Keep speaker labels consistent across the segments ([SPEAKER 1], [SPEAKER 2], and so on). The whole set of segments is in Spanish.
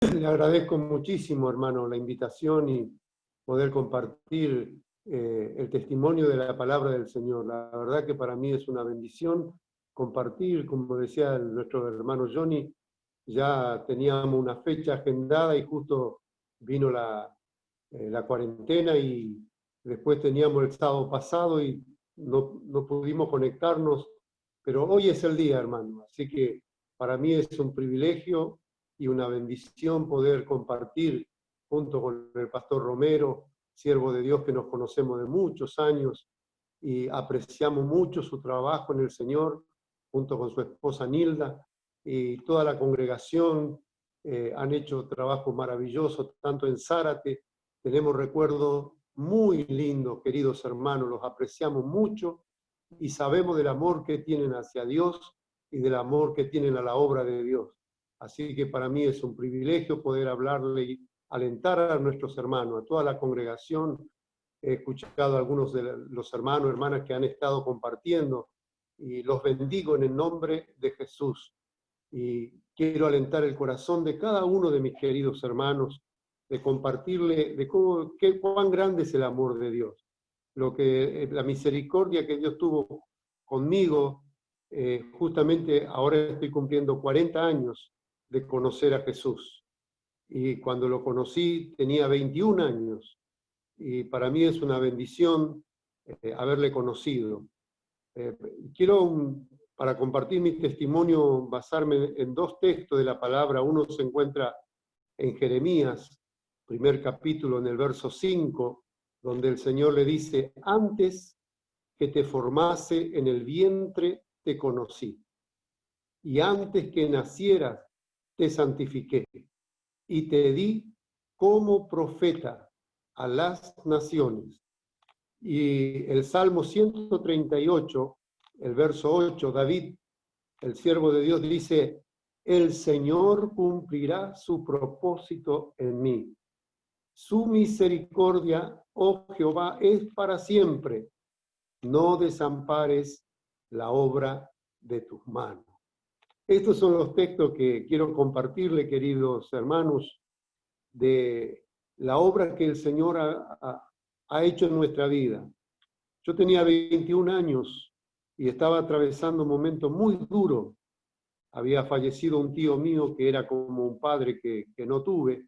[SPEAKER 1] Le agradezco muchísimo, hermano, la invitación y poder compartir el testimonio de la palabra del Señor. La verdad que para mí es una bendición compartir, como decía nuestro hermano Johnny, ya teníamos una fecha agendada y justo vino la cuarentena y después teníamos el sábado pasado y no pudimos conectarnos, pero hoy es el día, hermano, así que para mí es un privilegio y una bendición poder compartir junto con el pastor Romero, siervo de Dios que nos conocemos de muchos años y apreciamos mucho su trabajo en el Señor, junto con su esposa Nilda y toda la congregación. Han hecho trabajo maravilloso, tanto en Zárate. Tenemos recuerdos muy lindos, queridos hermanos, los apreciamos mucho y sabemos del amor que tienen hacia Dios y del amor que tienen a la obra de Dios. Así que para mí es un privilegio poder hablarle y alentar a nuestros hermanos, a toda la congregación. He escuchado a algunos de los hermanos, hermanas que han estado compartiendo y los bendigo en el nombre de Jesús. Y quiero alentar el corazón de cada uno de mis queridos hermanos, de compartirle de cuán grande es el amor de Dios. La misericordia que Dios tuvo conmigo, justamente ahora estoy cumpliendo 40 años de conocer a Jesús. Y cuando lo conocí tenía 21 años. Y para mí es una bendición haberle conocido. Quiero, para compartir mi testimonio, basarme en dos textos de la palabra. Uno se encuentra en Jeremías, primer capítulo, en el verso 5, donde el Señor le dice: antes que te formase en el vientre te conocí, y antes que nacieras te santifiqué, y te di como profeta a las naciones. Y el Salmo 138, el verso 8, David, el siervo de Dios, dice: el Señor cumplirá su propósito en mí. Su misericordia, oh Jehová, es para siempre. No desampares la obra de tus manos. Estos son los textos que quiero compartirle, queridos hermanos, de la obra que el Señor ha hecho en nuestra vida. Yo tenía 21 años y estaba atravesando un momento muy duro. Había fallecido un tío mío que era como un padre que no tuve,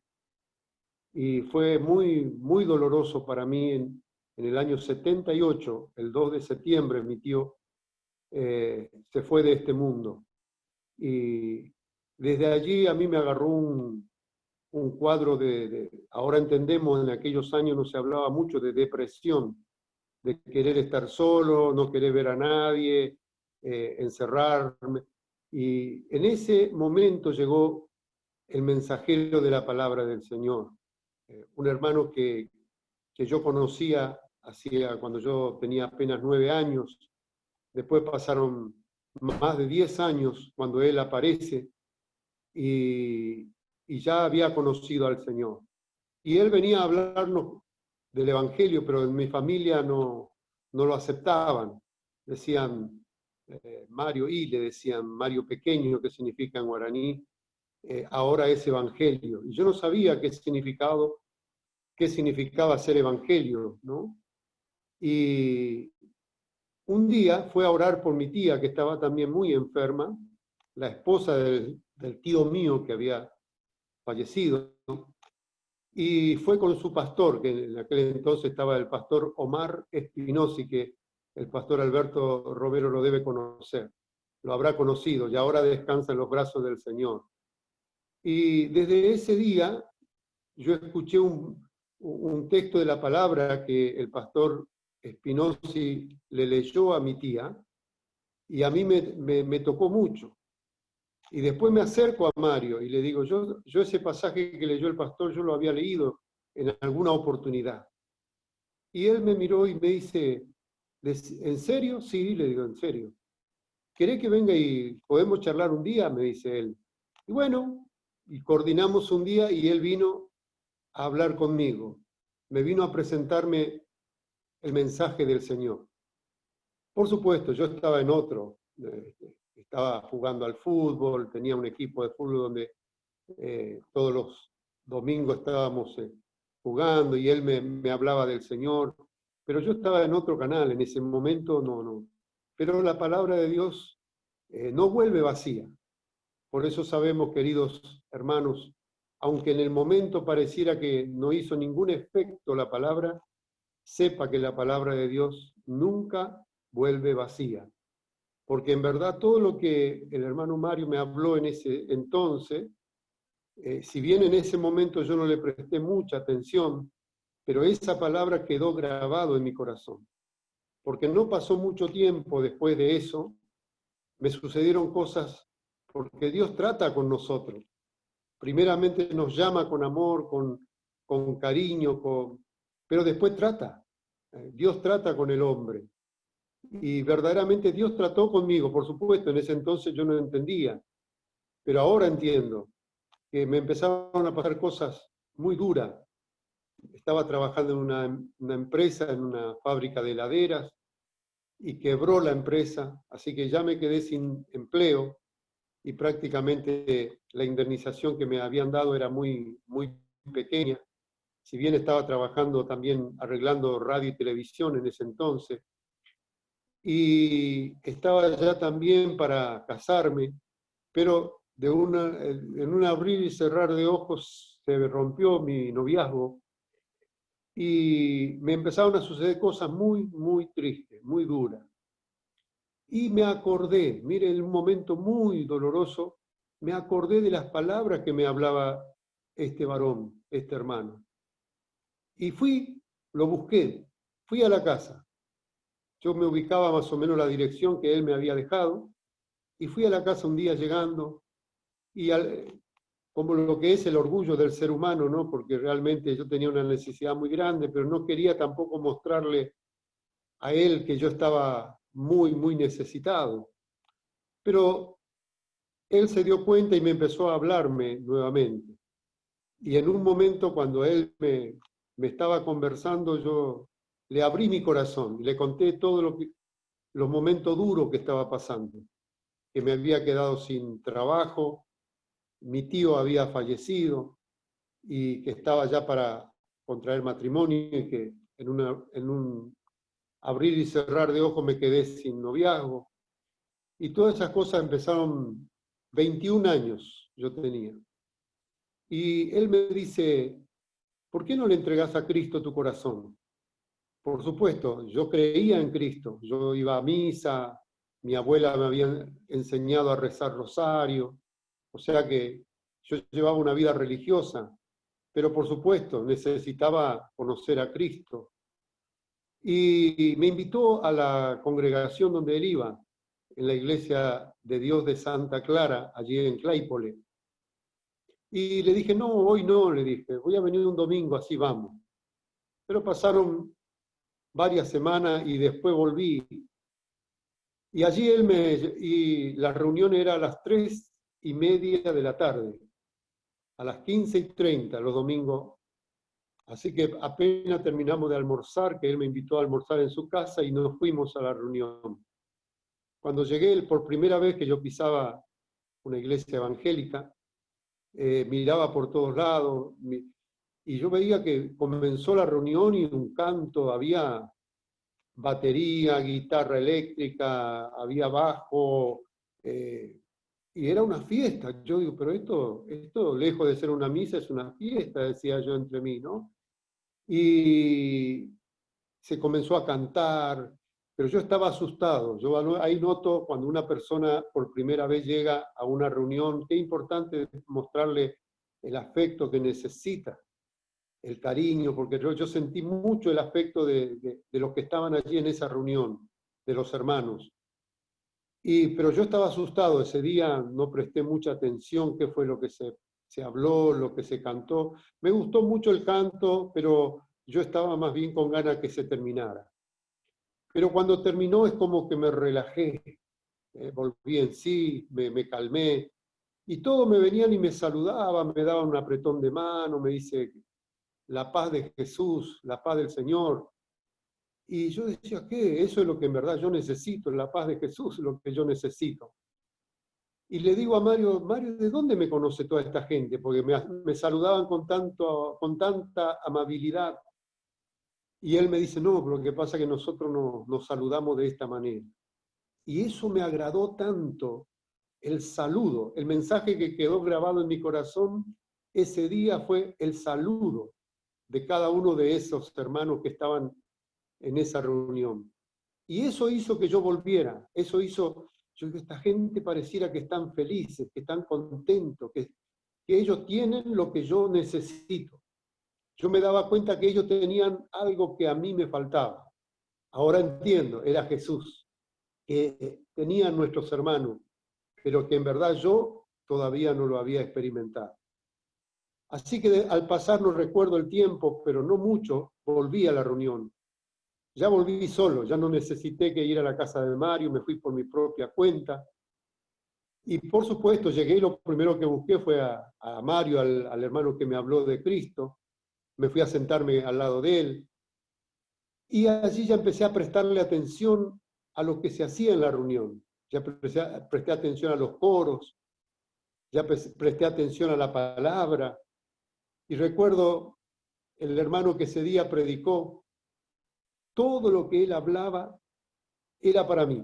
[SPEAKER 1] y fue muy, muy doloroso para mí. En el año 78, el 2 de septiembre, mi tío se fue de este mundo. Y desde allí a mí me agarró un cuadro ahora entendemos, en aquellos años no se hablaba mucho de depresión, de querer estar solo, no querer ver a nadie, encerrarme. Y en ese momento llegó el mensajero de la palabra del Señor, un hermano que yo conocía cuando yo tenía apenas 9 años. Después pasaron más de 10 años cuando él aparece y ya había conocido al Señor. Y él venía a hablarnos del Evangelio, pero en mi familia no lo aceptaban. Decían Mario, y le decían Mario pequeño, que significa en guaraní, ahora es Evangelio. Y yo no sabía qué significaba ser Evangelio, ¿no? Y un día fue a orar por mi tía, que estaba también muy enferma, la esposa del tío mío que había fallecido, y fue con su pastor, que en aquel entonces estaba el pastor Omar Espinosi, que el pastor Alberto Romero lo debe conocer, lo habrá conocido, y ahora descansa en los brazos del Señor. Y desde ese día yo escuché un texto de la palabra que el pastor Espinosi le leyó a mi tía, y a mí me tocó mucho. Y después me acerco a Mario y le digo: yo ese pasaje que leyó el pastor, yo lo había leído en alguna oportunidad. Y él me miró y me dice: ¿en serio? Sí, le digo: ¿en serio? ¿Querés que venga y podemos charlar un día? Me dice él. Y bueno, y coordinamos un día y él vino a hablar conmigo. Me vino a presentarme el mensaje del Señor. Por supuesto, yo estaba en otro. Estaba jugando al fútbol, tenía un equipo de fútbol donde todos los domingos estábamos jugando y él me hablaba del Señor, pero yo estaba en otro canal, en ese momento no. Pero la palabra de Dios no vuelve vacía. Por eso sabemos, queridos hermanos, aunque en el momento pareciera que no hizo ningún efecto la palabra, sepa que la palabra de Dios nunca vuelve vacía. Porque en verdad todo lo que el hermano Mario me habló en ese entonces, si bien en ese momento yo no le presté mucha atención, pero esa palabra quedó grabado en mi corazón. Porque no pasó mucho tiempo después de eso, me sucedieron cosas, porque Dios trata con nosotros. Primeramente nos llama con amor, con cariño, pero después trata. Dios trata con el hombre. Y verdaderamente Dios trató conmigo, por supuesto, en ese entonces yo no entendía, pero ahora entiendo que me empezaron a pasar cosas muy duras. Estaba trabajando en una empresa, en una fábrica de heladeras, y quebró la empresa, así que ya me quedé sin empleo y prácticamente la indemnización que me habían dado era muy pequeña. Si bien estaba trabajando también arreglando radio y televisión en ese entonces, y estaba ya también para casarme, pero en un abrir y cerrar de ojos se rompió mi noviazgo y me empezaron a suceder cosas muy tristes, muy duras. Y me acordé, mire, en un momento muy doloroso, me acordé de las palabras que me hablaba este varón, este hermano. Y lo busqué, fui a la casa. Yo me ubicaba más o menos la dirección que él me había dejado, y fui a la casa un día llegando, y como lo que es el orgullo del ser humano, ¿no? Porque realmente yo tenía una necesidad muy grande, pero no quería tampoco mostrarle a él que yo estaba muy necesitado. Pero él se dio cuenta y me empezó a hablarme nuevamente. Y en un momento cuando él me estaba conversando, yo le abrí mi corazón y le conté todos los momentos duros que estaba pasando, que me había quedado sin trabajo, mi tío había fallecido y que estaba ya para contraer matrimonio y que en un abrir y cerrar de ojos me quedé sin noviazgo. Y todas esas cosas empezaron, 21 años yo tenía. Y él me dice, ¿por qué no le entregas a Cristo tu corazón? Por supuesto, yo creía en Cristo, yo iba a misa, mi abuela me había enseñado a rezar rosario, o sea que yo llevaba una vida religiosa, pero por supuesto necesitaba conocer a Cristo. Y me invitó a la congregación donde él iba, en la iglesia de Dios de Santa Clara, allí en Claypole. Y le dije, no, hoy no, le dije, voy a venir un domingo, así vamos. Pero pasaron varias semanas y después volví. Y allí y la reunión era a las 3:30 de la tarde, a las 15:30 los domingos. Así que apenas terminamos de almorzar, que él me invitó a almorzar en su casa y nos fuimos a la reunión. Cuando llegué, por primera vez que yo pisaba una iglesia evangélica, miraba por todos lados, y yo veía que comenzó la reunión y un canto, había batería, guitarra eléctrica, había bajo, y era una fiesta. Yo digo, pero esto lejos de ser una misa es una fiesta, decía yo entre mí, ¿no? Y se comenzó a cantar, pero yo estaba asustado. Yo ahí noto cuando una persona por primera vez llega a una reunión, qué importante es mostrarle el afecto que necesita, el cariño, porque yo sentí mucho el afecto de los que estaban allí en esa reunión, de los hermanos. Pero yo estaba asustado ese día, no presté mucha atención qué fue lo que se habló, lo que se cantó. Me gustó mucho el canto, pero yo estaba más bien con ganas que se terminara. Pero cuando terminó es como que me relajé, volví en sí, me calmé, y todos me venían y me saludaban, me daban un apretón de mano, me dice, la paz de Jesús, la paz del Señor. Y yo decía, ¿qué? Eso es lo que en verdad yo necesito, la paz de Jesús, lo que yo necesito. Y le digo a Mario, Mario, ¿de dónde me conoce toda esta gente? Porque me saludaban con tanta amabilidad. Y él me dice, no, pero lo que pasa es que nosotros nos saludamos de esta manera. Y eso me agradó tanto, el saludo, el mensaje que quedó grabado en mi corazón ese día fue el saludo de cada uno de esos hermanos que estaban en esa reunión. Y eso hizo que yo volviera, eso hizo, yo digo, esta gente pareciera que están felices, que están contentos, que ellos tienen lo que yo necesito. Yo me daba cuenta que ellos tenían algo que a mí me faltaba. Ahora entiendo, era Jesús, que tenían nuestros hermanos, pero que en verdad yo todavía no lo había experimentado. Así que al pasar no recuerdo el tiempo, pero no mucho, volví a la reunión. Ya volví solo, ya no necesité que ir a la casa de Mario, me fui por mi propia cuenta. Y por supuesto llegué y lo primero que busqué fue a Mario, al hermano que me habló de Cristo. Me fui a sentarme al lado de él. Y allí ya empecé a prestarle atención a lo que se hacía en la reunión. Ya presté atención a los coros, ya presté atención a la palabra. Y recuerdo el hermano que ese día predicó, todo lo que él hablaba era para mí.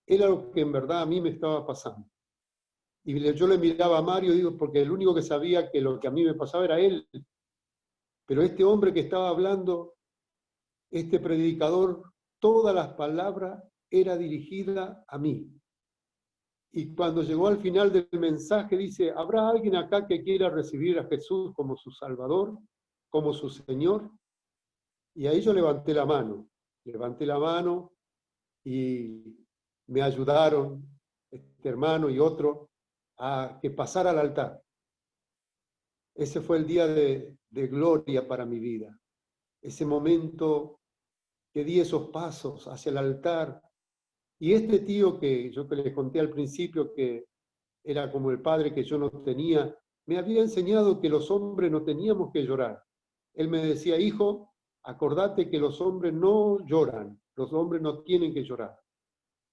[SPEAKER 1] Era lo que en verdad a mí me estaba pasando. Y yo le miraba a Mario, digo, porque el único que sabía que lo que a mí me pasaba era él. Pero este hombre que estaba hablando, este predicador, todas las palabras era dirigida a mí. Y cuando llegó al final del mensaje dice, ¿habrá alguien acá que quiera recibir a Jesús como su Salvador, como su Señor? Y ahí yo levanté la mano y me ayudaron, este hermano y otro, a que pasara al altar. Ese fue el día de gloria para mi vida. Ese momento que di esos pasos hacia el altar. Y este tío que yo que les conté al principio, que era como el padre que yo no tenía, me había enseñado que los hombres no teníamos que llorar. Él me decía, hijo, acordate que los hombres no lloran, los hombres no tienen que llorar.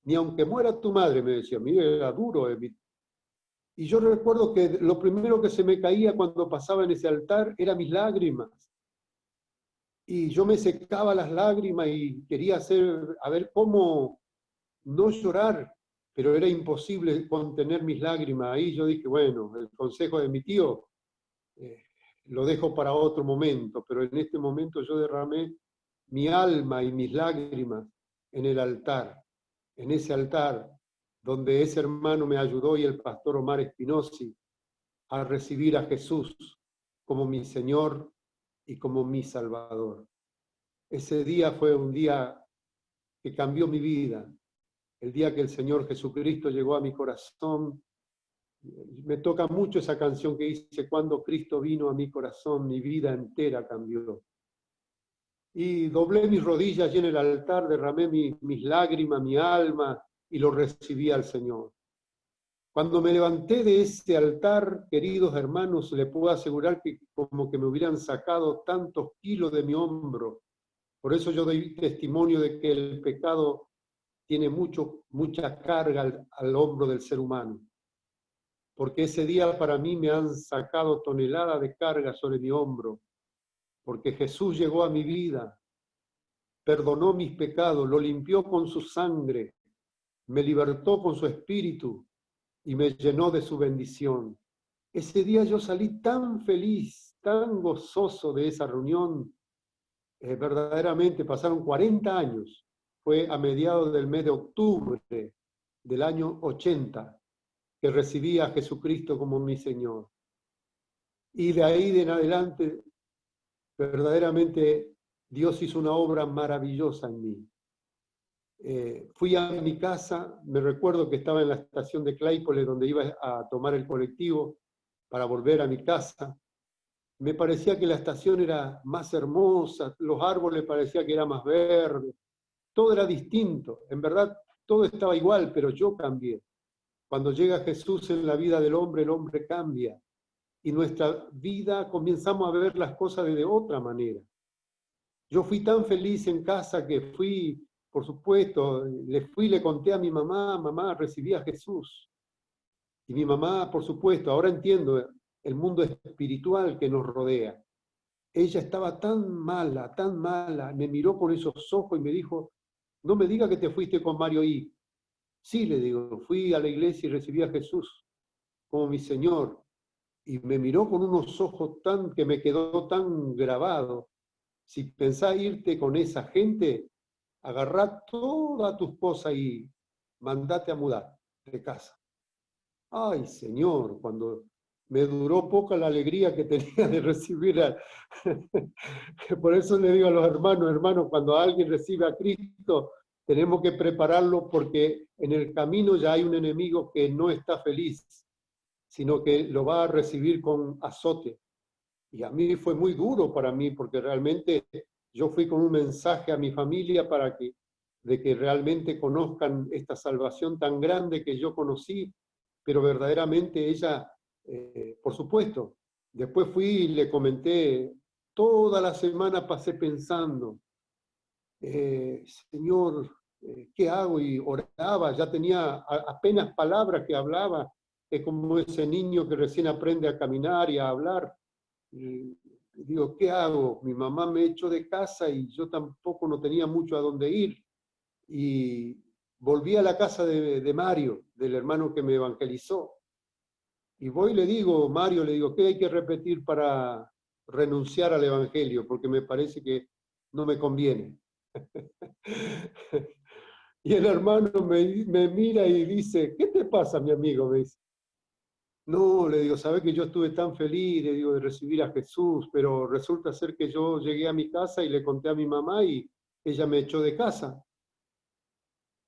[SPEAKER 1] Ni aunque muera tu madre, me decía, mire, era duro. Y yo recuerdo que lo primero que se me caía cuando pasaba en ese altar eran mis lágrimas. Y yo me secaba las lágrimas y quería a ver cómo no llorar, pero era imposible contener mis lágrimas. Ahí yo dije, bueno, el consejo de mi tío lo dejo para otro momento, pero en este momento yo derramé mi alma y mis lágrimas en el altar, en ese altar donde ese hermano me ayudó y el pastor Omar Espinosi a recibir a Jesús como mi Señor y como mi Salvador. Ese día fue un día que cambió mi vida, el día que el Señor Jesucristo llegó a mi corazón. Me toca mucho esa canción que dice, cuando Cristo vino a mi corazón, mi vida entera cambió. Y doblé mis rodillas allí en el altar, derramé mis lágrimas, mi alma, y lo recibí al Señor. Cuando me levanté de ese altar, queridos hermanos, les puedo asegurar que como que me hubieran sacado tantos kilos de mi hombro. Por eso yo doy testimonio de que el pecado tiene mucha carga al hombro del ser humano. Porque ese día para mí me han sacado toneladas de carga sobre mi hombro. Porque Jesús llegó a mi vida, perdonó mis pecados, lo limpió con su sangre, me libertó con su espíritu y me llenó de su bendición. Ese día yo salí tan feliz, tan gozoso de esa reunión. Verdaderamente pasaron 40 años. Fue a mediados del mes de octubre del año 80 que recibí a Jesucristo como mi Señor. Y de ahí en adelante, verdaderamente Dios hizo una obra maravillosa en mí. Fui a mi casa, me recuerdo que estaba en la estación de Claypole, donde iba a tomar el colectivo para volver a mi casa. Me parecía que la estación era más hermosa, los árboles parecía que era más verde, todo era distinto. En verdad, todo estaba igual, pero yo cambié. Cuando llega Jesús en la vida del hombre, el hombre cambia. Y nuestra vida comenzamos a ver las cosas de otra manera. Yo fui tan feliz en casa que fui, por supuesto, le conté a mi mamá, mamá, recibí a Jesús. Y mi mamá, por supuesto, ahora entiendo el mundo espiritual que nos rodea. Ella estaba tan mala, me miró con esos ojos y me dijo, no me diga que te fuiste con Mario I. Sí, le digo, fui a la iglesia y recibí a Jesús como mi Señor. Y me miró con unos ojos que me quedó tan grabado. Si pensás irte con esa gente, agarrá todas tus cosas y mandate a mudar de casa. Ay, Señor, cuando me duró poca la alegría que tenía de recibir a... Por eso le digo a los hermanos, cuando alguien recibe a Cristo, tenemos que prepararlo porque en el camino ya hay un enemigo que no está feliz, sino que lo va a recibir con azote. Y a mí fue muy duro para mí, porque realmente yo fui con un mensaje a mi familia de que realmente conozcan esta salvación tan grande que yo conocí, pero verdaderamente ella, por supuesto, después fui y le comenté, toda la semana pasé pensando, Señor, ¿qué hago? Y oraba, ya tenía apenas palabras que hablaba, es como ese niño que recién aprende a caminar y a hablar. Y digo, ¿qué hago? Mi mamá me echó de casa y yo tampoco no tenía mucho a dónde ir. Y volví a la casa de Mario, del hermano que me evangelizó. Y voy y le digo, Mario, le digo, ¿qué hay que repetir para renunciar al evangelio? Porque me parece que no me conviene. Y el hermano me mira y dice, ¿qué te pasa, mi amigo? Me dice. No, le digo, sabes que yo estuve tan feliz, le digo, de recibir a Jesús, pero resulta ser que yo llegué a mi casa y le conté a mi mamá y ella me echó de casa.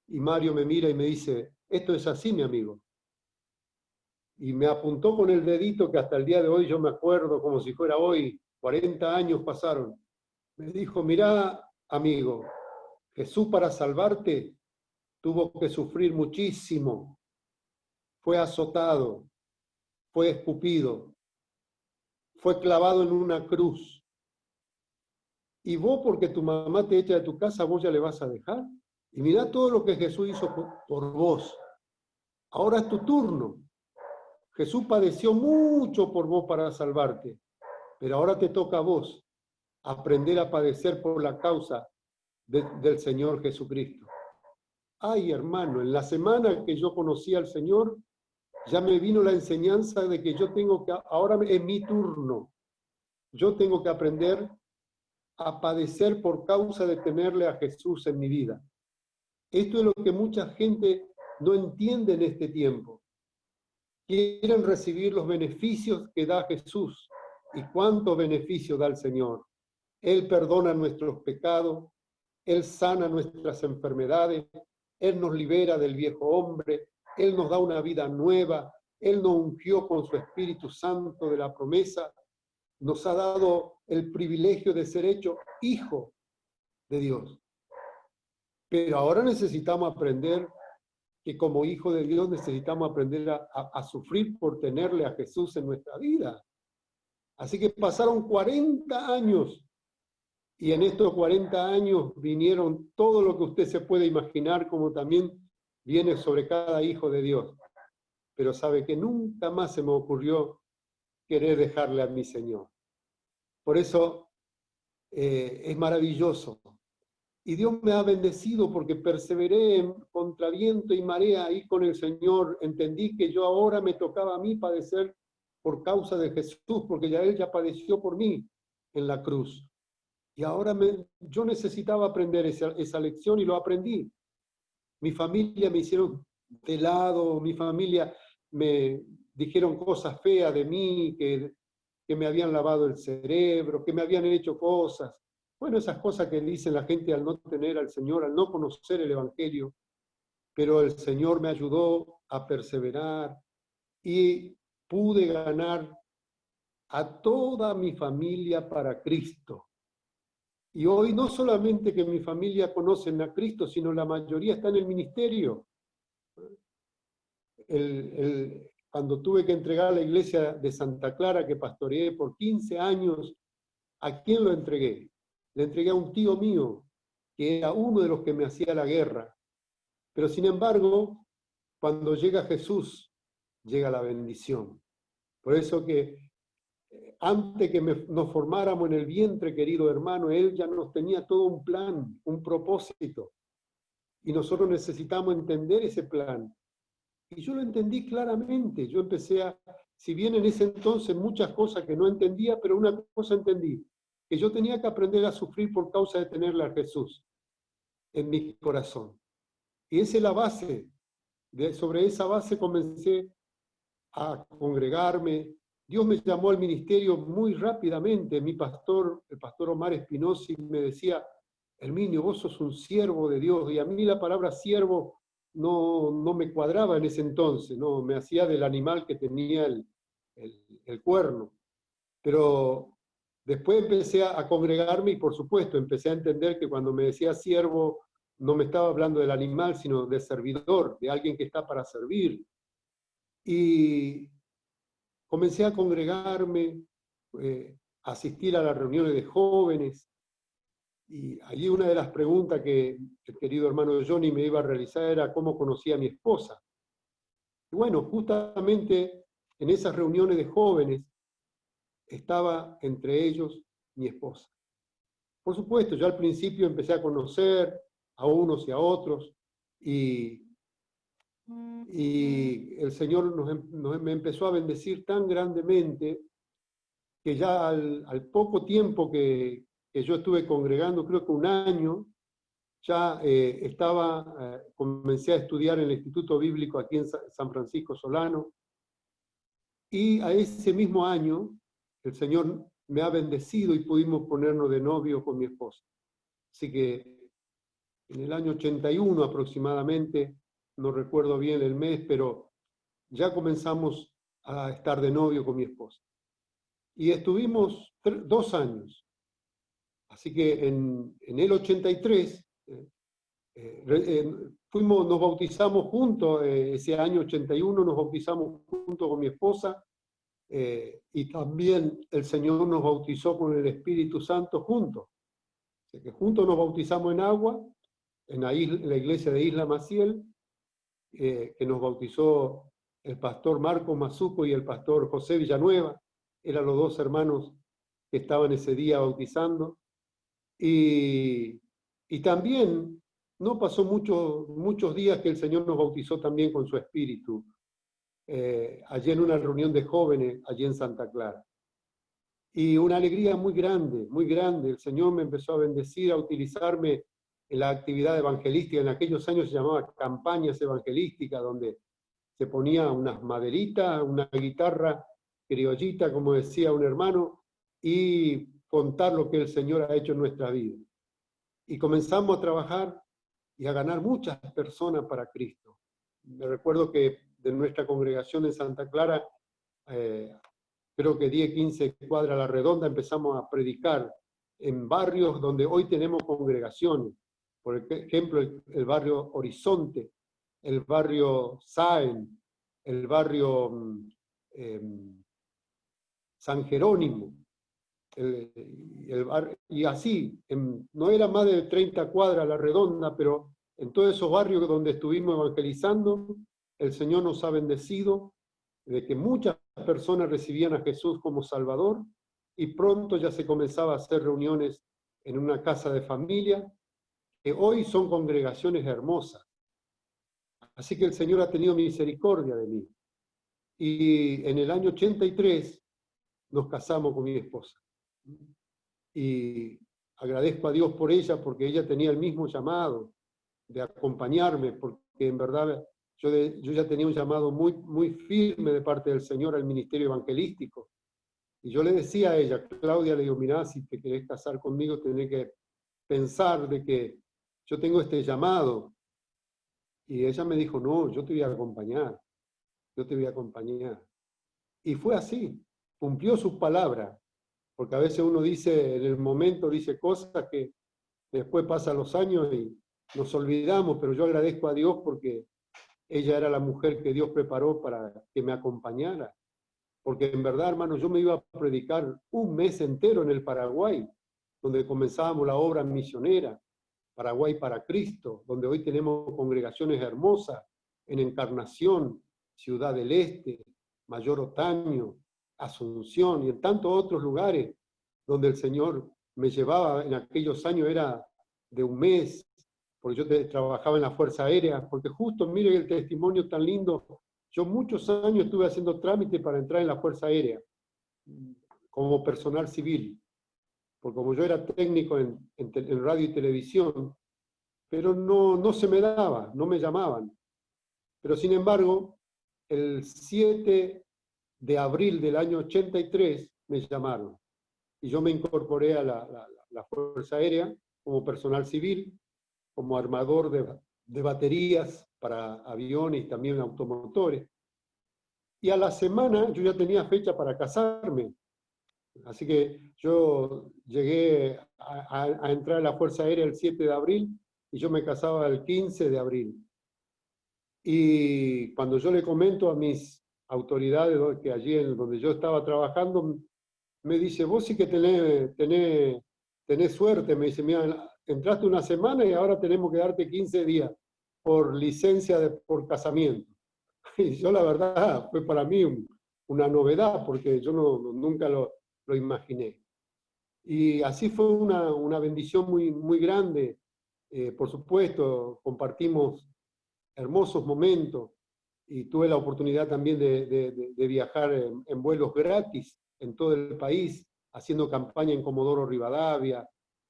[SPEAKER 1] Y Mario me mira y me dice, esto es así, mi amigo. Y me apuntó con el dedito que hasta el día de hoy yo me acuerdo como si fuera hoy, 40 años pasaron. Me dijo, mirá, amigo, Jesús para salvarte tuvo que sufrir muchísimo. Fue azotado, fue escupido, fue clavado en una cruz. Y vos, porque tu mamá te echa de tu casa, vos ya le vas a dejar. Y mirá todo lo que Jesús hizo por vos. Ahora es tu turno. Jesús padeció mucho por vos para salvarte, pero ahora te toca a vos aprender a padecer por la causa del Señor Jesucristo. Ay, hermano, en la semana que yo conocí al Señor, ya me vino la enseñanza de que yo tengo que, ahora es mi turno, yo tengo que aprender a padecer por causa de tenerle a Jesús en mi vida. Esto es lo que mucha gente no entiende en este tiempo. Quieren recibir los beneficios que da Jesús. ¿Y cuántos beneficios da el Señor? Él perdona nuestros pecados, Él sana nuestras enfermedades, Él nos libera del viejo hombre, Él nos da una vida nueva, Él nos ungió con su Espíritu Santo de la promesa, nos ha dado el privilegio de ser hecho hijo de Dios. Pero ahora necesitamos aprender que como hijo de Dios necesitamos aprender a sufrir por tenerle a Jesús en nuestra vida. Así que pasaron 40 años y en estos 40 años vinieron todo lo que usted se puede imaginar, como también viene sobre cada hijo de Dios. Pero sabe que nunca más se me ocurrió querer dejarle a mi Señor. Por eso es maravilloso. Y Dios me ha bendecido porque perseveré contra viento y marea ahí con el Señor. Entendí que yo ahora me tocaba a mí padecer por causa de Jesús, porque ya Él ya padeció por mí en la cruz. Y ahora yo necesitaba aprender esa lección y lo aprendí. Mi familia me hicieron de lado, mi familia me dijeron cosas feas de mí, que me habían lavado el cerebro, que me habían hecho cosas. Bueno, esas cosas que dicen la gente al no tener al Señor, al no conocer el Evangelio, pero el Señor me ayudó a perseverar y pude ganar a toda mi familia para Cristo. Y hoy no solamente que mi familia conocen a Cristo, sino la mayoría está en el ministerio. Cuando tuve que entregar a la iglesia de Santa Clara, que pastoreé por 15 años, ¿a quién lo entregué? Le entregué a un tío mío, que era uno de los que me hacía la guerra. Pero sin embargo, cuando llega Jesús llega la bendición. Por eso que antes que nos formáramos en el vientre, querido hermano, Él ya nos tenía todo un plan, un propósito. Y nosotros necesitamos entender ese plan. Y yo lo entendí claramente. Yo empecé si bien en ese entonces muchas cosas que no entendía, pero una cosa entendí, que yo tenía que aprender a sufrir por causa de tenerle a Jesús en mi corazón. Y esa es la base. Sobre esa base comencé a congregarme. Dios me llamó al ministerio muy rápidamente. Mi pastor, el pastor Omar Espinosi, me decía: Herminio, vos sos un siervo de Dios. Y a mí la palabra siervo no me cuadraba en ese entonces, no me hacía del animal que tenía el cuerno. Pero después empecé a congregarme y, por supuesto, empecé a entender que cuando me decía siervo no me estaba hablando del animal, sino de servidor, de alguien que está para servir. Y comencé a congregarme, a asistir a las reuniones de jóvenes. Y allí una de las preguntas que el querido hermano Johnny me iba a realizar era cómo conocía a mi esposa. Y bueno, justamente en esas reuniones de jóvenes estaba entre ellos mi esposa. Por supuesto, yo al principio empecé a conocer a unos y a otros, y el Señor me empezó a bendecir tan grandemente que ya al poco tiempo que yo estuve congregando, creo que un año, ya comencé a estudiar en el Instituto Bíblico aquí en San Francisco Solano, y a ese mismo año el Señor me ha bendecido y pudimos ponernos de novio con mi esposa. Así que en el año 81 aproximadamente, no recuerdo bien el mes, pero ya comenzamos a estar de novio con mi esposa. Y estuvimos 2 años. Así que en el 83 nos bautizamos juntos, ese año 81 nos bautizamos juntos con mi esposa, y también el Señor nos bautizó con el Espíritu Santo juntos. Así que juntos nos bautizamos en agua, en la iglesia de Isla Maciel, que nos bautizó el pastor Marco Mazuco y el pastor José Villanueva. Eran los 2 hermanos que estaban ese día bautizando. Y también no pasó muchos días que el Señor nos bautizó también con su Espíritu, allí en una reunión de jóvenes, allí en Santa Clara. Y una alegría muy grande, muy grande. El Señor me empezó a bendecir, a utilizarme en la actividad evangelística. En aquellos años se llamaba campañas evangelísticas, donde se ponía unas maderitas, una guitarra criollita, como decía un hermano, y contar lo que el Señor ha hecho en nuestra vida. Y comenzamos a trabajar y a ganar muchas personas para Cristo. Me recuerdo que de nuestra congregación en Santa Clara, creo que 10, 15 cuadras a la redonda, empezamos a predicar en barrios donde hoy tenemos congregaciones. Por ejemplo, el barrio Horizonte, el barrio Saen, el barrio San Jerónimo, y así, no era más de 30 cuadras a la redonda, pero en todos esos barrios donde estuvimos evangelizando, el Señor nos ha bendecido de que muchas personas recibían a Jesús como Salvador, y pronto ya se comenzaba a hacer reuniones en una casa de familia, que hoy son congregaciones hermosas. Así que el Señor ha tenido misericordia de mí. Y en el año 83 nos casamos con mi esposa. Y agradezco a Dios por ella, porque ella tenía el mismo llamado de acompañarme, porque en verdad yo ya tenía un llamado muy, muy firme de parte del Señor al ministerio evangelístico. Y yo le decía a ella, Claudia, le digo, mirá, si te querés casar conmigo, tenés que pensar de que yo tengo este llamado. Y ella me dijo, no, yo te voy a acompañar, yo te voy a acompañar. Y fue así, cumplió su palabra, porque a veces uno dice, en el momento dice cosas que después pasan los años y nos olvidamos, pero yo agradezco a Dios porque ella era la mujer que Dios preparó para que me acompañara. Porque en verdad, hermano, yo me iba a predicar un mes entero en el Paraguay, donde comenzábamos la obra misionera, Paraguay para Cristo, donde hoy tenemos congregaciones hermosas, en Encarnación, Ciudad del Este, Mayor Otaño, Asunción y en tantos otros lugares donde el Señor me llevaba en aquellos años, era de un mes, porque yo trabajaba en la Fuerza Aérea, porque justo, miren el testimonio tan lindo, yo muchos años estuve haciendo trámite para entrar en la Fuerza Aérea, como personal civil, porque como yo era técnico en radio y televisión, pero no se me daba, no me llamaban. Pero sin embargo, el 7 de abril del año 83 me llamaron y yo me incorporé a la Fuerza Aérea como personal civil, como armador de baterías para aviones y también automotores. Y a la semana yo ya tenía fecha para casarme. Así que yo llegué a entrar a la Fuerza Aérea el 7 de abril y yo me casaba el 15 de abril. Y cuando yo le comento a mis autoridades que allí en donde yo estaba trabajando, me dice, vos sí que tenés suerte. Me dice, mira, entraste una semana y ahora tenemos que darte 15 días por licencia por casamiento. Y yo la verdad fue para mí una novedad porque yo nunca lo imaginé. Y así fue una bendición muy grande. Por supuesto, compartimos hermosos momentos y tuve la oportunidad también de viajar en vuelos gratis en todo el país, haciendo campaña en Comodoro Rivadavia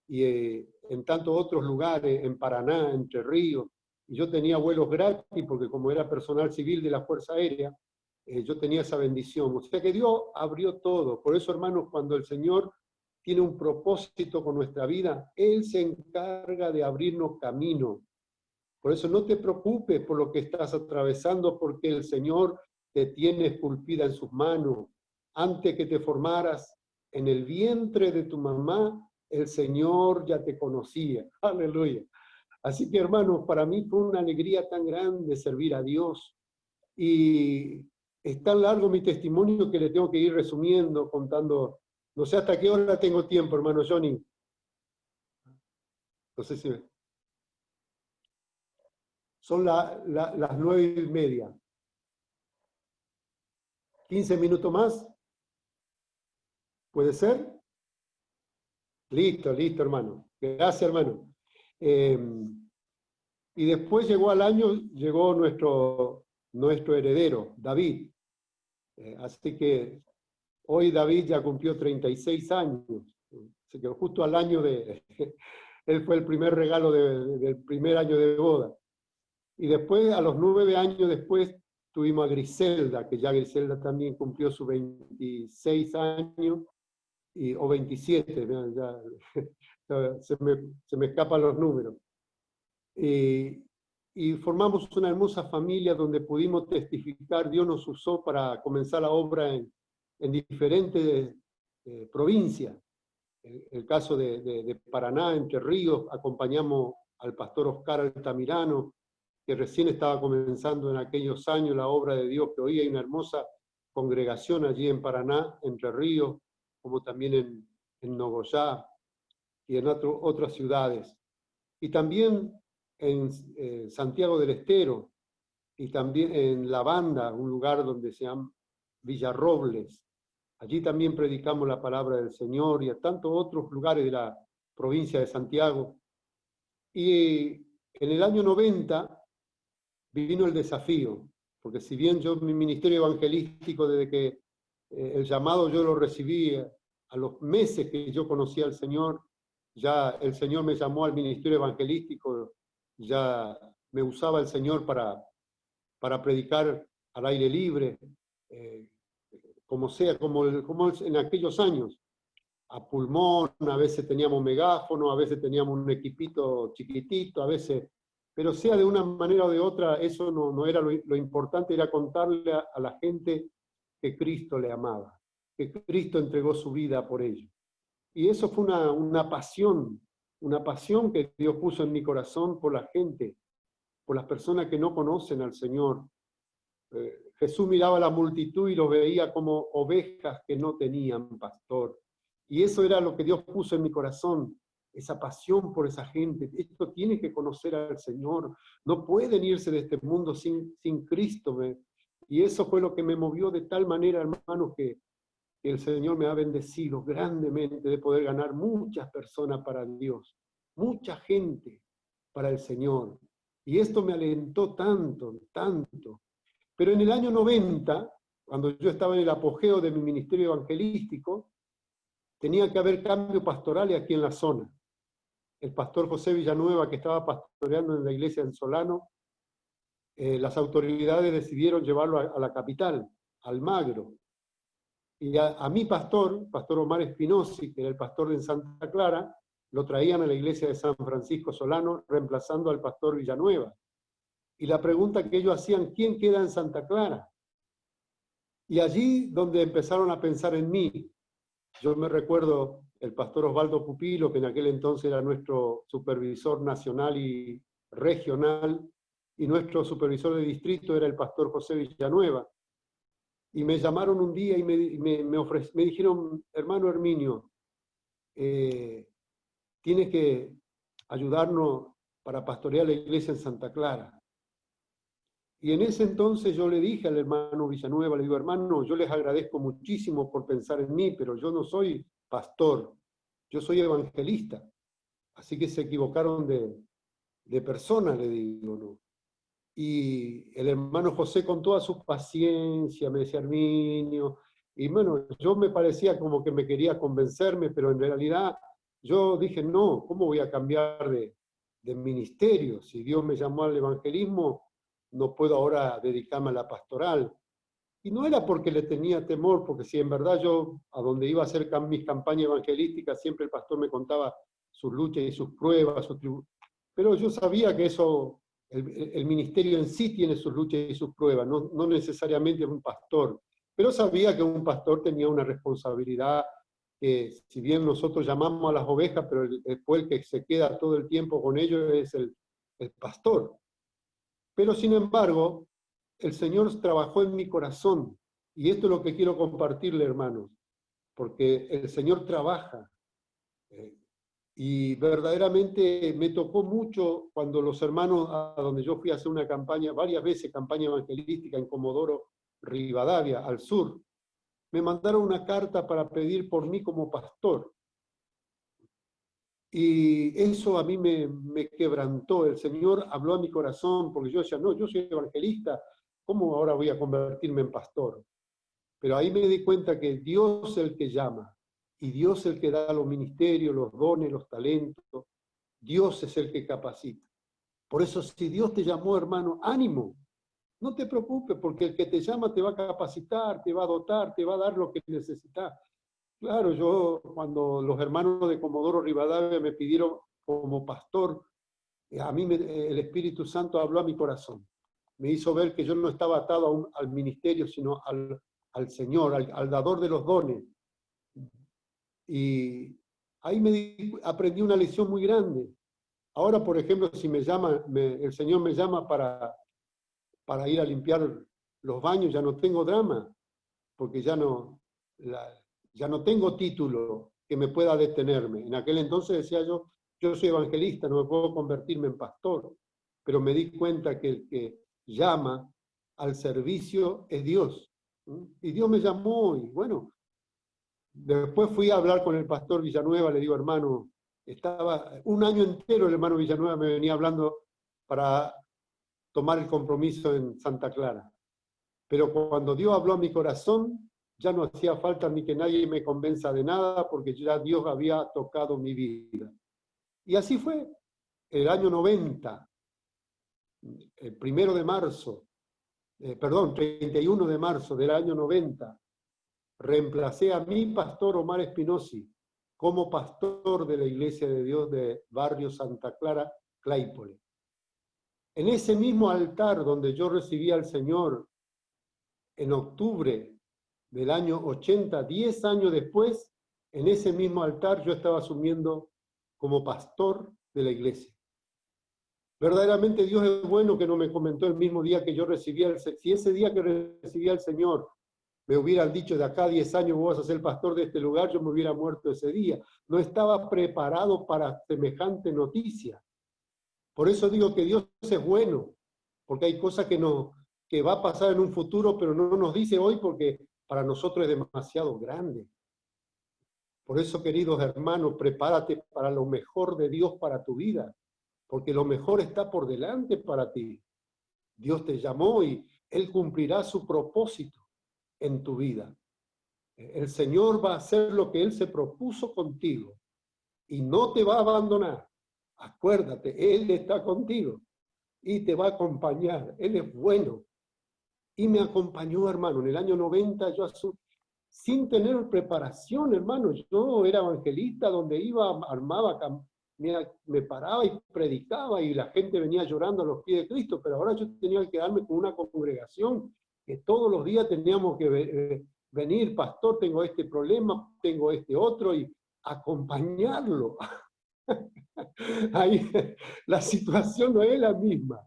[SPEAKER 1] y en tantos otros lugares, en Paraná, Entre Ríos. Y yo tenía vuelos gratis porque como era personal civil de la Fuerza Aérea, yo tenía esa bendición. O sea que Dios abrió todo. Por eso, hermanos, cuando el Señor tiene un propósito con nuestra vida, Él se encarga de abrirnos camino. Por eso no te preocupes por lo que estás atravesando, porque el Señor te tiene esculpida en sus manos. Antes que te formaras en el vientre de tu mamá, el Señor ya te conocía. Aleluya. Así que, hermanos, para mí fue una alegría tan grande servir a Dios. Y es tan largo mi testimonio que le tengo que ir resumiendo, contando. No sé hasta qué hora tengo tiempo, hermano Johnny. No sé si... Son las 9:30. 15 minutos más. ¿Puede ser? Listo, hermano. Gracias, hermano. Y después llegó nuestro heredero, David. Así que hoy David ya cumplió 36 años. Así que justo al año él fue el primer regalo del primer año de boda. Y después, a los 9 años después, tuvimos a Griselda, que ya Griselda también cumplió sus 26 años, o 27, ya, se me escapan los números. Y formamos una hermosa familia donde pudimos testificar. Dios nos usó para comenzar la obra en diferentes provincias. El caso de Paraná, Entre Ríos, acompañamos al pastor Oscar Altamirano, que recién estaba comenzando en aquellos años la obra de Dios, que hoy hay una hermosa congregación allí en Paraná, Entre Ríos, como también en Nogoyá y en otras ciudades. Y también en Santiago del Estero, y también en La Banda, un lugar donde se llama Villarrobles. Allí también predicamos la palabra del Señor y a tantos otros lugares de la provincia de Santiago. Y en el año 90 vino el desafío, porque si bien yo mi ministerio evangelístico, desde que el llamado yo lo recibí a los meses que yo conocí al Señor, ya el Señor me llamó al ministerio evangelístico, ya me usaba el Señor para predicar al aire libre, como sea, como en aquellos años, a pulmón, a veces teníamos megáfono, a veces teníamos un equipito chiquitito, a veces, pero sea de una manera o de otra, eso no era lo importante, era contarle a la gente que Cristo le amaba, que Cristo entregó su vida por ellos. Y eso fue una pasión que Dios puso en mi corazón por la gente, por las personas que no conocen al Señor. Jesús miraba a la multitud y los veía como ovejas que no tenían pastor. Y eso era lo que Dios puso en mi corazón, esa pasión por esa gente. Esto tiene que conocer al Señor. No pueden irse de este mundo sin Cristo. Y eso fue lo que me movió de tal manera, hermanos, que el Señor me ha bendecido grandemente de poder ganar muchas personas para Dios, mucha gente para el Señor. Y esto me alentó tanto, tanto. Pero en el año 90, cuando yo estaba en el apogeo de mi ministerio evangelístico, tenía que haber cambios pastorales aquí en la zona. El pastor José Villanueva, que estaba pastoreando en la iglesia en Solano, las autoridades decidieron llevarlo a la capital, Almagro. Y a mi pastor Omar Espinosi, que era el pastor de Santa Clara, lo traían a la iglesia de San Francisco Solano, reemplazando al pastor Villanueva. Y la pregunta que ellos hacían, ¿quién queda en Santa Clara? Y allí donde empezaron a pensar en mí, yo me recuerdo el pastor Osvaldo Pupilo, que en aquel entonces era nuestro supervisor nacional y regional, y nuestro supervisor de distrito era el pastor José Villanueva. Y me llamaron un día y me dijeron, hermano Herminio, tienes que ayudarnos para pastorear la iglesia en Santa Clara. Y en ese entonces yo le dije al hermano Villanueva, le digo, hermano, yo les agradezco muchísimo por pensar en mí, pero yo no soy pastor, yo soy evangelista. Así que se equivocaron de persona, le digo, ¿no? Y el hermano José, con toda su paciencia, me decía, Herminio, y bueno, yo me parecía como que me quería convencerme, pero en realidad yo dije, no, ¿cómo voy a cambiar de ministerio? Si Dios me llamó al evangelismo, no puedo ahora dedicarme a la pastoral. Y no era porque le tenía temor, porque si en verdad yo, a donde iba a hacer mis campañas evangelísticas, siempre el pastor me contaba sus luchas y sus pruebas, pero yo sabía que eso, el ministerio en sí tiene sus luchas y sus pruebas, no necesariamente un pastor, pero sabía que un pastor tenía una responsabilidad, que si bien nosotros llamamos a las ovejas, pero después el que se queda todo el tiempo con ellos es el pastor. Pero sin embargo, el Señor trabajó en mi corazón, y esto es lo que quiero compartirle, hermanos, porque el Señor trabaja, y verdaderamente me tocó mucho cuando los hermanos, a donde yo fui a hacer una campaña, varias veces campaña evangelística en Comodoro Rivadavia, al sur, me mandaron una carta para pedir por mí como pastor. Y eso a mí me quebrantó. El Señor habló a mi corazón, porque yo decía, no, yo soy evangelista, ¿cómo ahora voy a convertirme en pastor? Pero ahí me di cuenta que Dios es el que llama, y Dios es el que da los ministerios, los dones, los talentos. Dios es el que capacita. Por eso, si Dios te llamó, hermano, ánimo. No te preocupes, porque el que te llama te va a capacitar, te va a dotar, te va a dar lo que necesitas. Claro, yo cuando los hermanos de Comodoro Rivadavia me pidieron como pastor, a mí el Espíritu Santo habló a mi corazón. Me hizo ver que yo no estaba atado al ministerio, sino al Señor, al dador de los dones. Y ahí aprendí una lección muy grande. Ahora, por ejemplo, si me llama, el Señor me llama para ir a limpiar los baños, ya no tengo drama, porque ya no tengo título que me pueda detenerme. En aquel entonces decía yo soy evangelista, no me puedo convertirme en pastor, pero me di cuenta que el que llama al servicio es Dios. Y Dios me llamó, y bueno, después fui a hablar con el pastor Villanueva, le digo, hermano, estaba un año entero el hermano Villanueva me venía hablando para tomar el compromiso en Santa Clara. Pero cuando Dios habló a mi corazón, ya no hacía falta ni que nadie me convenza de nada, porque ya Dios había tocado mi vida. Y así fue. El año 90, el 1 de marzo, 31 de marzo del año 90, reemplacé a mi pastor Omar Espinosi como pastor de la Iglesia de Dios de Barrio Santa Clara, Claypole. En ese mismo altar donde yo recibí al Señor en octubre del año 80, 10 años después, en ese mismo altar yo estaba asumiendo como pastor de la iglesia. Verdaderamente Dios es bueno, que no me comentó el mismo día que yo recibí si ese día que recibí al Señor me hubieran dicho de acá a 10 años vos vas a ser pastor de este lugar, yo me hubiera muerto ese día. No estaba preparado para semejante noticia. Por eso digo que Dios es bueno, porque hay cosas que no que va a pasar en un futuro, pero no nos dice hoy porque para nosotros es demasiado grande. Por eso, queridos hermanos, prepárate para lo mejor de Dios para tu vida, porque lo mejor está por delante para ti. Dios te llamó y Él cumplirá su propósito en tu vida. El Señor va a hacer lo que Él se propuso contigo y no te va a abandonar. Acuérdate, Él está contigo y te va a acompañar. Él es bueno. Y me acompañó, hermano, en el año 90, sin tener preparación, hermano. Yo era evangelista, donde iba, armaba, me paraba y predicaba, y la gente venía llorando a los pies de Cristo, pero ahora yo tenía que quedarme con una congregación que todos los días teníamos que venir, pastor, tengo este problema, tengo este otro, y acompañarlo. Ahí la situación no es la misma.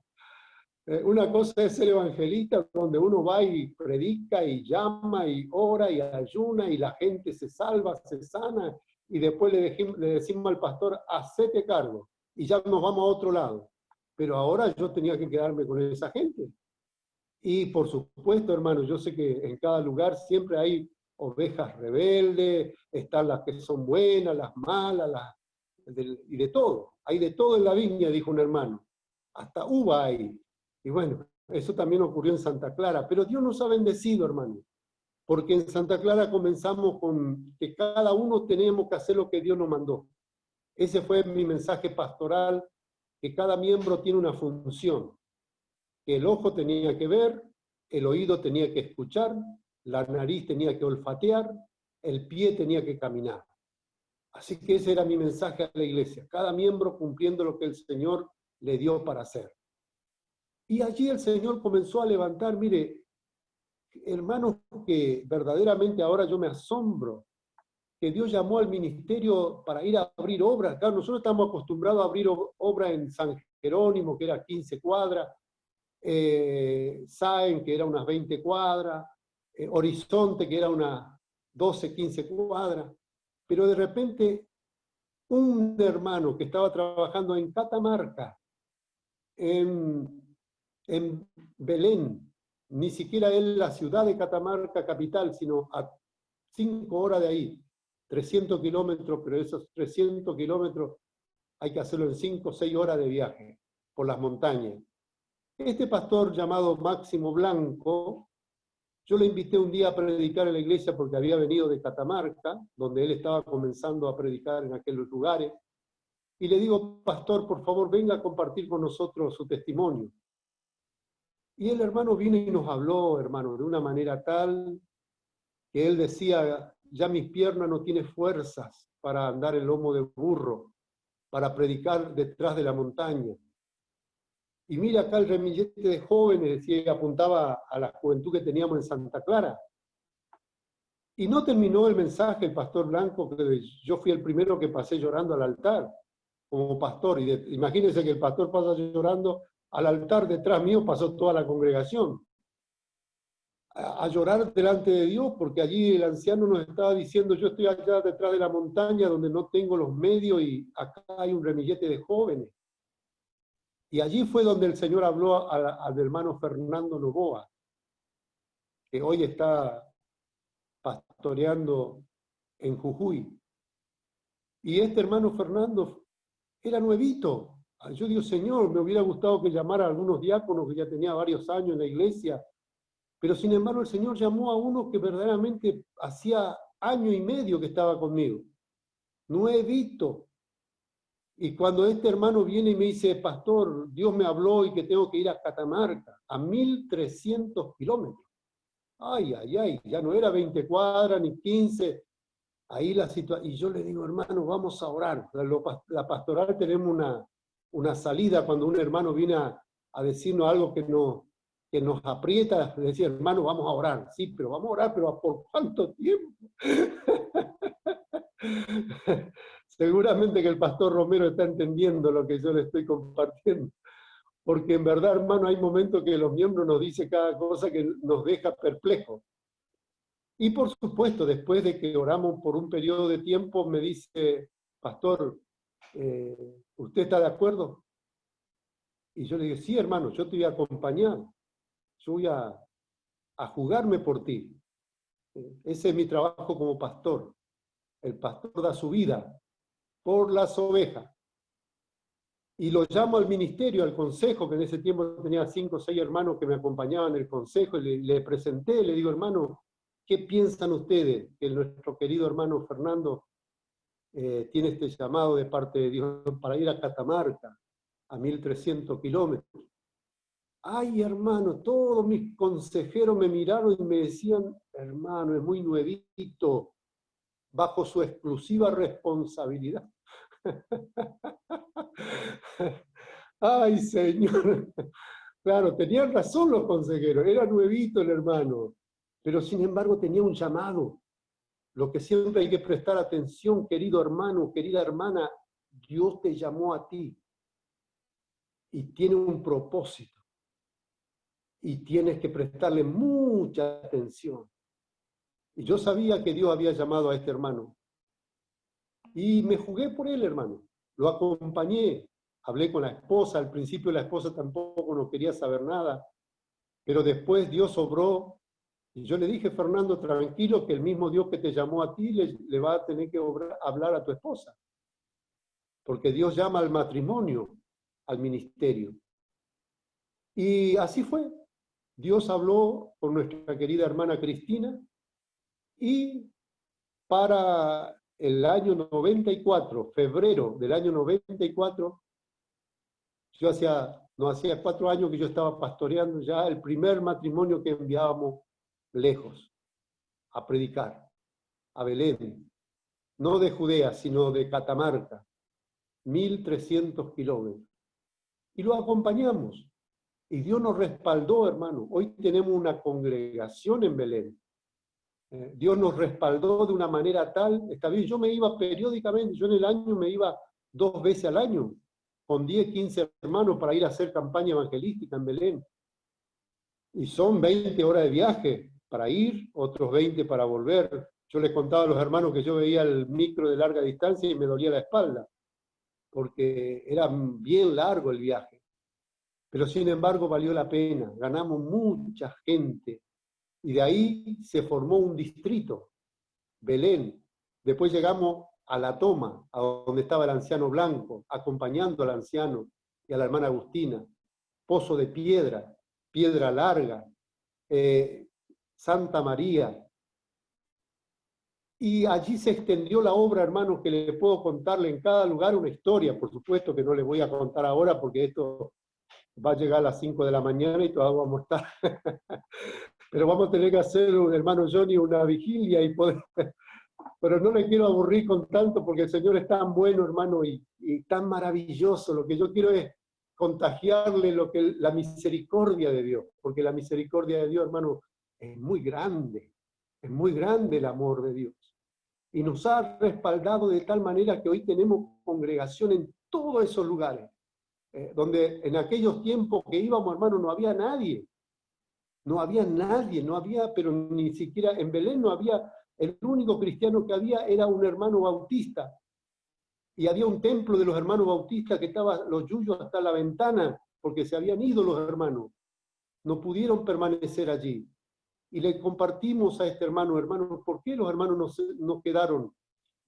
[SPEAKER 1] Una cosa es ser evangelista, donde uno va y predica y llama y ora y ayuna y la gente se salva, se sana, y después le decimos al pastor, hacete cargo, y ya nos vamos a otro lado. Pero ahora yo tenía que quedarme con esa gente. Y por supuesto, hermano, yo sé que en cada lugar siempre hay ovejas rebeldes, están las que son buenas, las malas, y de todo. Hay de todo en la viña, dijo un hermano. Hasta uva hay. Y bueno, eso también ocurrió en Santa Clara. Pero Dios nos ha bendecido, hermano. Porque en Santa Clara comenzamos con que cada uno teníamos que hacer lo que Dios nos mandó. Ese fue mi mensaje pastoral, que cada miembro tiene una función. Que el ojo tenía que ver, el oído tenía que escuchar, la nariz tenía que olfatear, el pie tenía que caminar. Así que ese era mi mensaje a la iglesia, cada miembro cumpliendo lo que el Señor le dio para hacer. Y allí el Señor comenzó a levantar, mire, hermanos, que verdaderamente ahora yo me asombro, que Dios llamó al ministerio para ir a abrir obras. Claro, nosotros estamos acostumbrados a abrir obras en San Jerónimo, que era 15 cuadras, Saen, que era unas 20 cuadras, Horizonte, que era unas 12, 15 cuadras, pero de repente un hermano que estaba trabajando en Catamarca, en Belén, ni siquiera en la ciudad de Catamarca capital, sino a 5 horas de ahí, 300 kilómetros, pero esos 300 kilómetros hay que hacerlo en 5 o 6 horas de viaje por las montañas. Este pastor llamado Máximo Blanco, yo le invité un día a predicar en la iglesia porque había venido de Catamarca, donde él estaba comenzando a predicar en aquellos lugares, y le digo, pastor, por favor, venga a compartir con nosotros su testimonio. Y el hermano vino y nos habló, hermano, de una manera tal que él decía, ya mis piernas no tienen fuerzas para andar el lomo de burro, para predicar detrás de la montaña. Y mira acá el remillete de jóvenes, decía, apuntaba a la juventud que teníamos en Santa Clara. Y no terminó el mensaje el pastor Blanco, que yo fui el primero que pasé llorando al altar, como pastor. Y imagínense que el pastor pasa llorando al altar, detrás mío pasó toda la congregación. A llorar delante de Dios, porque allí el anciano nos estaba diciendo, yo estoy allá detrás de la montaña donde no tengo los medios y acá hay un remillete de jóvenes. Y allí fue donde el Señor habló al hermano Fernando Novoa, que hoy está pastoreando en Jujuy. Y este hermano Fernando era nuevito. Yo digo, Señor, me hubiera gustado que llamara a algunos diáconos que ya tenía varios años en la iglesia, pero sin embargo el Señor llamó a uno que verdaderamente hacía año y medio que estaba conmigo, nuevito. Y cuando este hermano viene y me dice, pastor, Dios me habló y que tengo que ir a Catamarca, a 1300 kilómetros. Ay, ay, ay, ya no era 20 cuadras ni 15. Ahí la situación. Y yo le digo, hermano, vamos a orar. La pastoral tenemos una salida cuando un hermano viene a decirnos algo que nos aprieta, le decía, hermano, vamos a orar. Sí, pero vamos a orar, pero ¿por cuánto tiempo? Seguramente que el pastor Romero está entendiendo lo que yo le estoy compartiendo, porque en verdad, hermano, hay momentos que los miembros nos dicen cada cosa que nos deja perplejos. Y por supuesto, después de que oramos por un periodo de tiempo, me dice, pastor, ¿usted está de acuerdo? Y yo le digo, sí, hermano, yo te voy a acompañar. yo voy a jugarme por ti. Ese es mi trabajo como pastor. El pastor da su vida por las ovejas. Y lo llamo al ministerio, al consejo, que en ese tiempo tenía 5 o 6 hermanos que me acompañaban en el consejo, y le presenté, le digo, hermano, ¿qué piensan ustedes que nuestro querido hermano Fernando tiene este llamado de parte de Dios para ir a Catamarca, a 1300 kilómetros? Ay, hermano, todos mis consejeros me miraron y me decían, hermano, es muy nuevito, bajo su exclusiva responsabilidad. Ay, Señor. Claro, tenían razón los consejeros, era nuevito el hermano, pero sin embargo tenía un llamado. Lo que siempre hay que prestar atención, querido hermano, querida hermana, Dios te llamó a ti y tiene un propósito y tienes que prestarle mucha atención. Y yo sabía que Dios había llamado a este hermano y me jugué por él, hermano. Lo acompañé, hablé con la esposa, al principio la esposa tampoco no quería saber nada, pero después Dios obró. Y yo le dije, Fernando, tranquilo, que el mismo Dios que te llamó a ti le va a tener que hablar a tu esposa. Porque Dios llama al matrimonio, al ministerio. Y así fue. Dios habló con nuestra querida hermana Cristina y para el año 94, febrero del año 94, no hacía 4 años que yo estaba pastoreando ya el primer matrimonio que enviábamos lejos a predicar, a Belén, no de Judea, sino de Catamarca, 1300 kilómetros. Y lo acompañamos. Y Dios nos respaldó, hermano. Hoy tenemos una congregación en Belén. Dios nos respaldó de una manera tal, está bien, yo me iba periódicamente, yo en el año me iba 2 veces al año, con 10, 15 hermanos para ir a hacer campaña evangelística en Belén. Y son 20 horas de viaje para ir, otros 20 para volver. Yo les contaba a los hermanos que yo veía el micro de larga distancia y me dolía la espalda, porque era bien largo el viaje. Pero sin embargo valió la pena, ganamos mucha gente. Y de ahí se formó un distrito, Belén. Después llegamos a La Toma, a donde estaba el anciano Blanco, acompañando al anciano y a la hermana Agustina. Pozo de Piedra, Piedra Larga, Santa María. Y allí se extendió la obra, hermanos, que le puedo contarle en cada lugar una historia. Por supuesto que no les voy a contar ahora porque esto va a llegar a las 5 de la mañana y todavía vamos a estar. Pero vamos a tener que hacer, hermano Johnny, una vigilia y poder... Pero no le quiero aburrir con tanto porque el Señor es tan bueno, hermano, y tan maravilloso. Lo que yo quiero es contagiarle la misericordia de Dios, porque la misericordia de Dios, hermano, es muy grande el amor de Dios. Y nos ha respaldado de tal manera que hoy tenemos congregación en todos esos lugares, donde en aquellos tiempos que íbamos, hermano, no había nadie, no había, pero ni siquiera en Belén no había, el único cristiano que había era un hermano bautista, y había un templo de los hermanos bautistas que estaba los yuyos hasta la ventana, porque se habían ido los hermanos, no pudieron permanecer allí. Y le compartimos a este hermano, ¿por qué los hermanos no quedaron?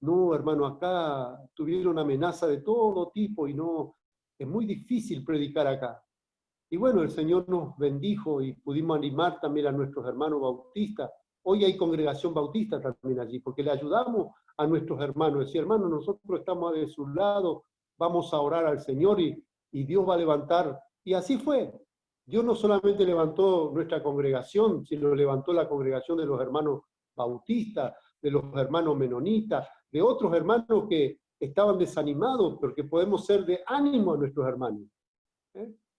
[SPEAKER 1] No, hermano, acá tuvieron amenaza de todo tipo y no, es muy difícil predicar acá. Y bueno, el Señor nos bendijo y pudimos animar también a nuestros hermanos bautistas. Hoy hay congregación bautista también allí, porque le ayudamos a nuestros hermanos. Decía, hermano, nosotros estamos de su lado, vamos a orar al Señor y Dios va a levantar. Y así fue. Dios no solamente levantó nuestra congregación, sino levantó la congregación de los hermanos bautistas, de los hermanos menonitas, de otros hermanos que estaban desanimados, porque podemos ser de ánimo a nuestros hermanos.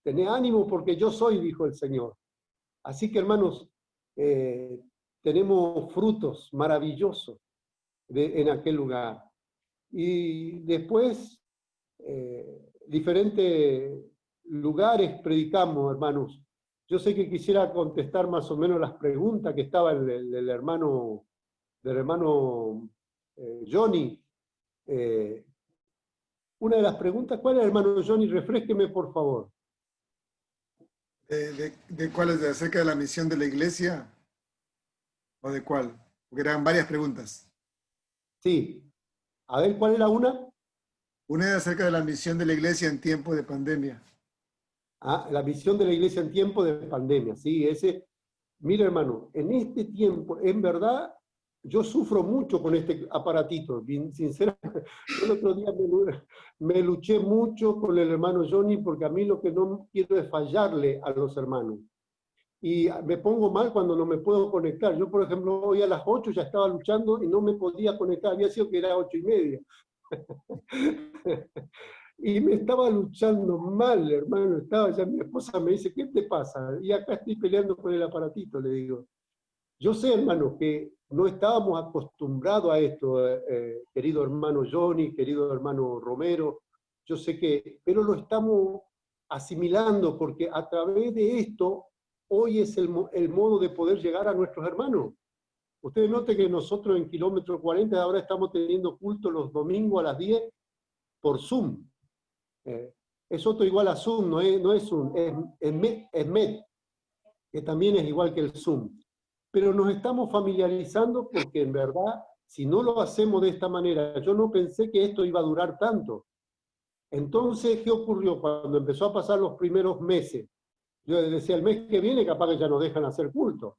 [SPEAKER 1] Tené ánimo porque yo soy, dijo el Señor. Así que, hermanos, tenemos frutos maravillosos en aquel lugar. Y después, diferentes lugares predicamos, hermanos. Yo sé que quisiera contestar más o menos las preguntas que estaba del hermano Johnny. Una de las preguntas, ¿cuál es, hermano Johnny? Refrésqueme, por favor.
[SPEAKER 2] ¿De cuál es? ¿De acerca de la misión de la iglesia? ¿O de cuál? Porque eran varias preguntas.
[SPEAKER 1] Sí. A ver, ¿cuál era una?
[SPEAKER 2] Una es acerca de la misión de la iglesia en tiempo de pandemia.
[SPEAKER 1] Ah, la visión de la iglesia en tiempo de pandemia. Sí, ese. Mira, hermano, en este tiempo, en verdad, yo sufro mucho con este aparatito. Bien, sinceramente, yo el otro día me luché mucho con el hermano Johnny porque a mí lo que no quiero es fallarle a los hermanos. Y me pongo mal cuando no me puedo conectar. Yo, por ejemplo, hoy a las 8 ya estaba luchando y no me podía conectar. Había sido que era 8:30. Y me estaba luchando mal, hermano. Estaba ya, mi esposa me dice, ¿qué te pasa? Y acá estoy peleando con el aparatito, le digo. Yo sé, hermano, que no estábamos acostumbrados a esto, querido hermano Johnny, querido hermano Romero. Yo sé que, pero lo estamos asimilando porque a través de esto, hoy es el modo de poder llegar a nuestros hermanos. Ustedes noten que nosotros en Kilómetro 40 ahora estamos teniendo culto los domingos a las 10 por Zoom. Eh, es otro igual a Zoom, no es Zoom, es Met, que también es igual que el Zoom. Pero nos estamos familiarizando porque en verdad, si no lo hacemos de esta manera, yo no pensé que esto iba a durar tanto. Entonces, ¿qué ocurrió? Cuando empezó a pasar los primeros meses, yo decía, el mes que viene capaz que ya nos dejan hacer culto.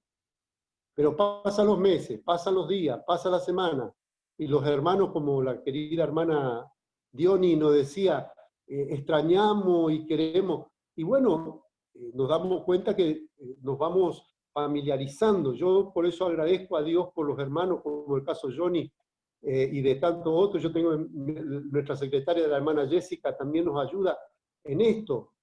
[SPEAKER 1] Pero pasan los meses, pasan los días, pasa la semana, y los hermanos, como la querida hermana Diony nos decía, extrañamos y queremos. Y bueno, nos damos cuenta que nos vamos familiarizando. Yo por eso agradezco a Dios por los hermanos, como el caso Johnny, y de tantos otros. Yo tengo nuestra secretaria, la hermana Jessica, también nos ayuda en esto.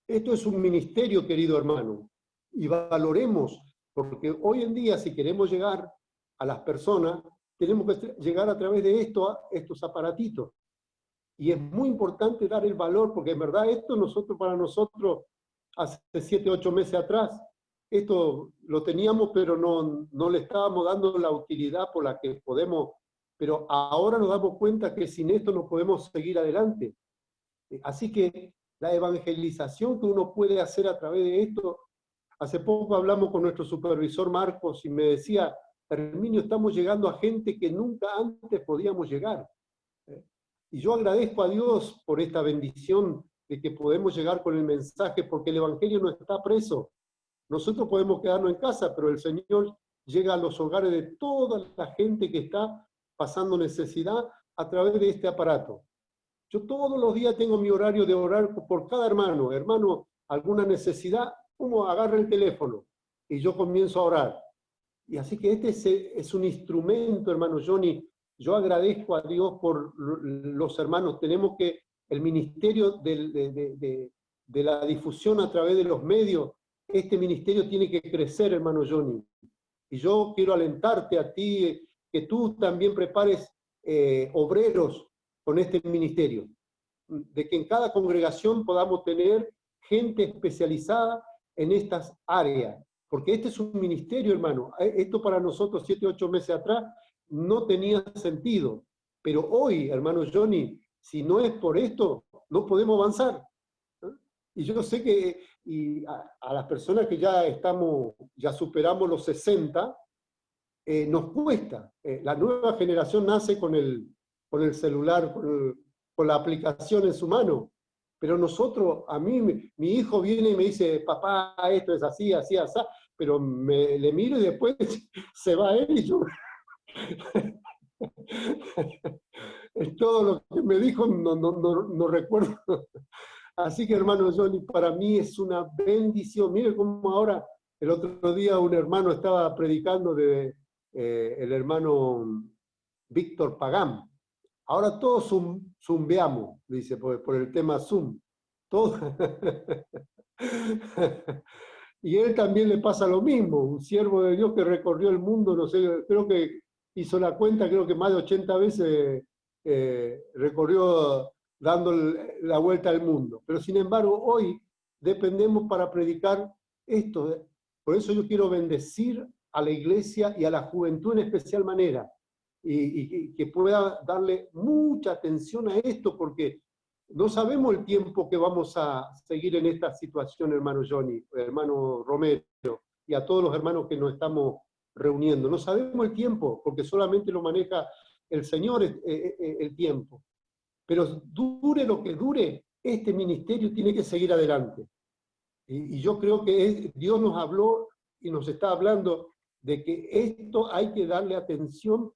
[SPEAKER 1] Esto es un ministerio, querido hermano, y valoremos, porque hoy en día si queremos llegar a las personas, tenemos que llegar a través de estos aparatitos. Y es muy importante dar el valor, porque en verdad esto para nosotros, hace 7, 8 meses atrás, esto lo teníamos, pero no le estábamos dando la utilidad por la que podemos, pero ahora nos damos cuenta que sin esto no podemos seguir adelante. Así que la evangelización que uno puede hacer a través de esto, hace poco hablamos con nuestro supervisor Marcos y me decía, Herminio, estamos llegando a gente que nunca antes podíamos llegar. Y yo agradezco a Dios por esta bendición de que podemos llegar con el mensaje, porque el Evangelio no está preso. Nosotros podemos quedarnos en casa, pero el Señor llega a los hogares de toda la gente que está pasando necesidad a través de este aparato. Yo todos los días tengo mi horario de orar por cada hermano. Hermano, alguna necesidad, uno agarra el teléfono y yo comienzo a orar. Y así que este es un instrumento, hermano Johnny. Yo agradezco a Dios por los hermanos. Tenemos que el ministerio de la difusión a través de los medios, este ministerio tiene que crecer, hermano Johnny. Y yo quiero alentarte a ti, que tú también prepares obreros con este ministerio, de que en cada congregación podamos tener gente especializada en estas áreas, porque este es un ministerio, hermano. Esto para nosotros 7, 8 meses atrás no tenía sentido, pero hoy, hermano Johnny, si no es por esto, no podemos avanzar. Y yo sé que a las personas que ya superamos los 60, nos cuesta. La nueva generación nace con el celular, con la aplicación en su mano. Pero nosotros, a mí, mi hijo viene y me dice, papá, esto es así, así, así, pero le miro y después se va él y yo. Es todo lo que me dijo, no recuerdo. Así que, hermano Johnny, para mí es una bendición. Mire cómo ahora, el otro día un hermano estaba predicando el hermano Víctor Pagán. Ahora todos zumbeamos, dice, por el tema Zoom. Todo. Y él también le pasa lo mismo, un siervo de Dios que recorrió el mundo, no sé, creo que hizo la cuenta, creo que más de 80 veces recorrió dando la vuelta al mundo. Pero sin embargo, hoy dependemos para predicar esto. Por eso yo quiero bendecir a la iglesia y a la juventud en especial manera, y que pueda darle mucha atención a esto, porque no sabemos el tiempo que vamos a seguir en esta situación, hermano Johnny, hermano Romero, y a todos los hermanos que nos estamos reuniendo. No sabemos el tiempo, porque solamente lo maneja el Señor el tiempo. Pero dure lo que dure, este ministerio tiene que seguir adelante. Y yo creo que Dios nos habló y nos está hablando de que esto hay que darle atención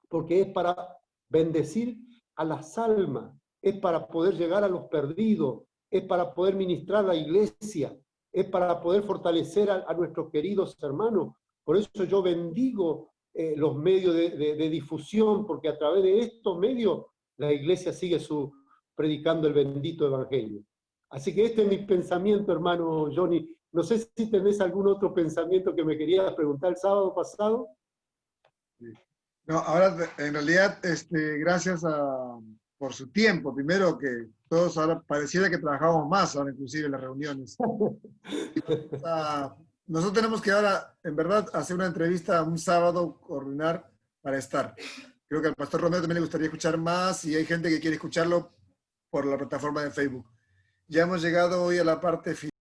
[SPEAKER 1] porque es para bendecir a las almas, es para poder llegar a los perdidos, es para poder ministrar a la iglesia, es para poder fortalecer a nuestros queridos hermanos. Por eso yo bendigo los medios de difusión, porque a través de estos medios la iglesia sigue predicando el bendito evangelio. Así que este es mi pensamiento, hermano Johnny. No sé si tenés algún otro pensamiento que me querías preguntar el sábado pasado.
[SPEAKER 2] No, ahora en realidad, gracias por su tiempo. Primero que todos ahora pareciera que trabajamos más ahora inclusive en las reuniones. Nosotros tenemos que ahora, en verdad, hacer una entrevista un sábado, coordinar para estar. Creo que al pastor Romero también le gustaría escuchar más y hay gente que quiere escucharlo por la plataforma de Facebook. Ya hemos llegado hoy a la parte final.